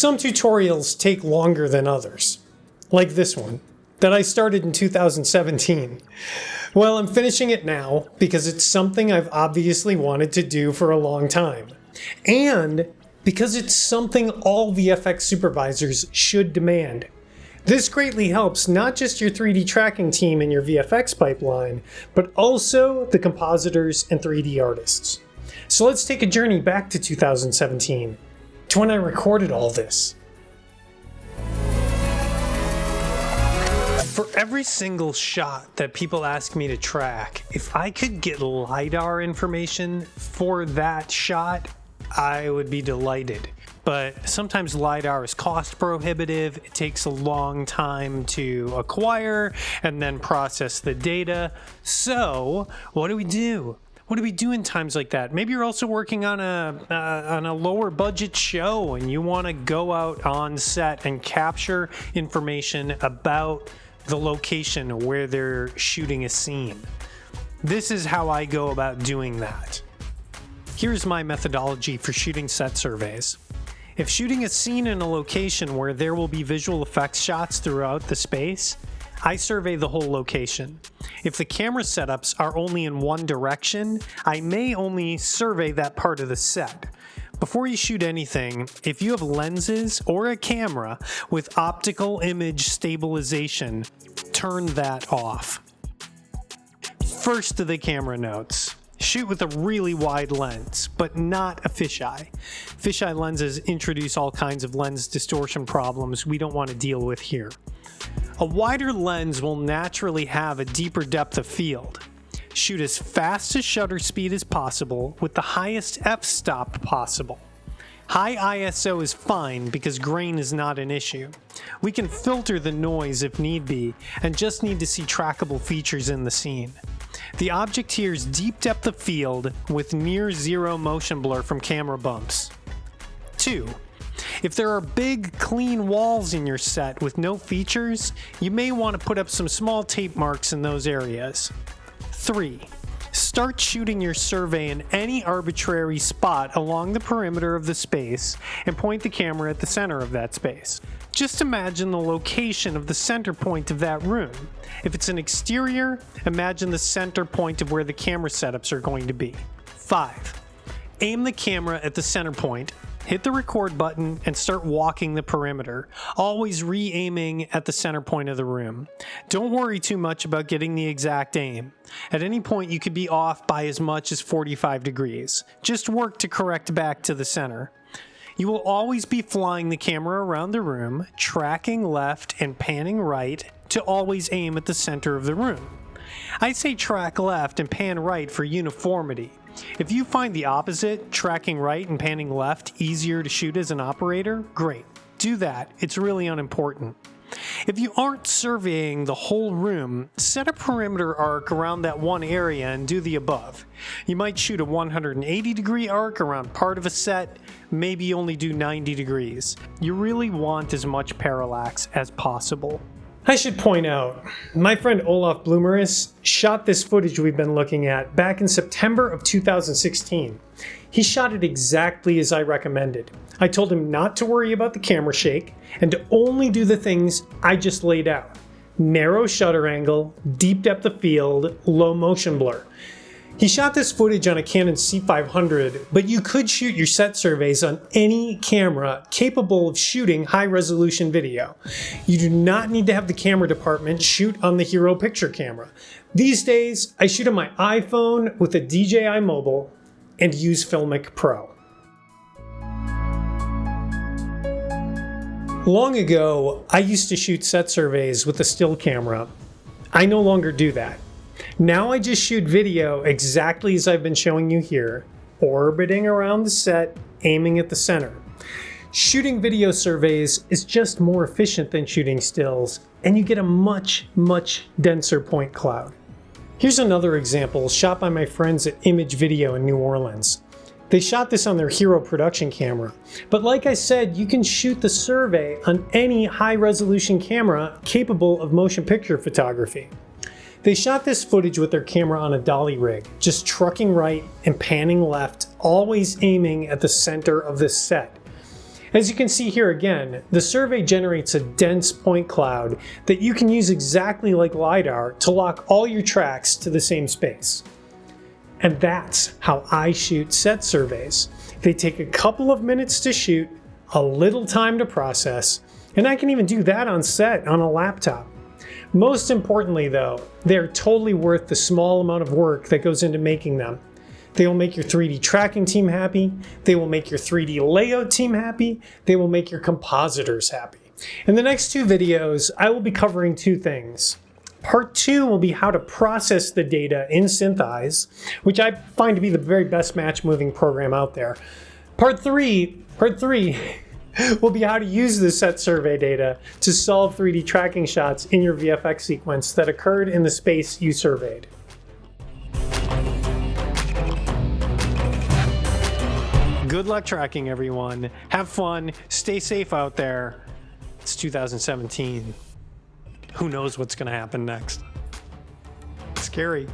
Some tutorials take longer than others, like this one, that I started in 2017. Well, I'm finishing it now because it's something I've obviously wanted to do for a long time. And because it's something all VFX supervisors should demand. This greatly helps not just your 3D tracking team and your VFX pipeline, but also the compositors and 3D artists. So let's take a journey back to 2017, to when I recorded all this. For every single shot that people ask me to track, if I could get LiDAR information for that shot, I would be delighted. But sometimes LiDAR is cost prohibitive, it takes a long time to acquire and then process the data. So what do we do? What do we do in times like that? Maybe you're also working on a lower budget show and you want to go out on set and capture information about the location where they're shooting a scene. This is how I go about doing that. Here's my methodology for shooting set surveys. If shooting a scene in a location where there will be visual effects shots throughout the space, I survey the whole location. If the camera setups are only in one direction, I may only survey that part of the set. Before you shoot anything, if you have lenses or a camera with optical image stabilization, turn that off. First to the camera notes. Shoot with a really wide lens, but not a fisheye. Fisheye lenses introduce all kinds of lens distortion problems we don't want to deal with here. A wider lens will naturally have a deeper depth of field. Shoot as fast as shutter speed as possible with the highest f-stop possible. High ISO is fine because grain is not an issue. We can filter the noise if need be and just need to see trackable features in the scene. The object here is deep depth of field with near zero motion blur from camera bumps. 2. If there are big, clean walls in your set with no features, you may want to put up some small tape marks in those areas. 3. Start shooting your survey in any arbitrary spot along the perimeter of the space and point the camera at the center of that space. Just imagine the location of the center point of that room. If it's an exterior, imagine the center point of where the camera setups are going to be. 5. Aim the camera at the center point, hit the record button, and start walking the perimeter, always re-aiming at the center point of the room. Don't worry too much about getting the exact aim. At any point you could be off by as much as 45 degrees. Just work to correct back to the center. You will always be flying the camera around the room, tracking left and panning right to always aim at the center of the room. I say track left and pan right for uniformity. If you find the opposite, tracking right and panning left, easier to shoot as an operator, great. Do that. It's really unimportant. If you aren't surveying the whole room, set a perimeter arc around that one area and do the above. You might shoot a 180-degree arc around part of a set, maybe only do 90 degrees. You really want as much parallax as possible. I should point out, my friend Olaf Bloomeris shot this footage we've been looking at back in September of 2016. He shot it exactly as I recommended. I told him not to worry about the camera shake and to only do the things I just laid out. Narrow shutter angle, deep depth of field, low motion blur. He shot this footage on a Canon C500, but you could shoot your set surveys on any camera capable of shooting high-resolution video. You do not need to have the camera department shoot on the Hero picture camera. These days, I shoot on my iPhone with a DJI Mobile and use Filmic Pro. Long ago, I used to shoot set surveys with a still camera. I no longer do that. Now I just shoot video exactly as I've been showing you here, orbiting around the set, aiming at the center. Shooting video surveys is just more efficient than shooting stills, and you get a much, much denser point cloud. Here's another example shot by my friends at Image Video in New Orleans. They shot this on their Hero production camera, but like I said, you can shoot the survey on any high-resolution camera capable of motion picture photography. They shot this footage with their camera on a dolly rig, just trucking right and panning left, always aiming at the center of the set. As you can see here again, the survey generates a dense point cloud that you can use exactly like LiDAR to lock all your tracks to the same space. And that's how I shoot set surveys. They take a couple of minutes to shoot, a little time to process, and I can even do that on set on a laptop. Most importantly though, they're totally worth the small amount of work that goes into making them. They will make your 3D tracking team happy, they will make your 3D layout team happy, they will make your compositors happy. In the next two videos, I will be covering two things. Part 2 will be how to process the data in Synthesize, which I find to be the very best match moving program out there. Part 3 will be how to use the set survey data to solve 3D tracking shots in your VFX sequence that occurred in the space you surveyed. Good luck tracking, everyone. Have fun. Stay safe out there. It's 2017. Who knows what's going to happen next? Scary.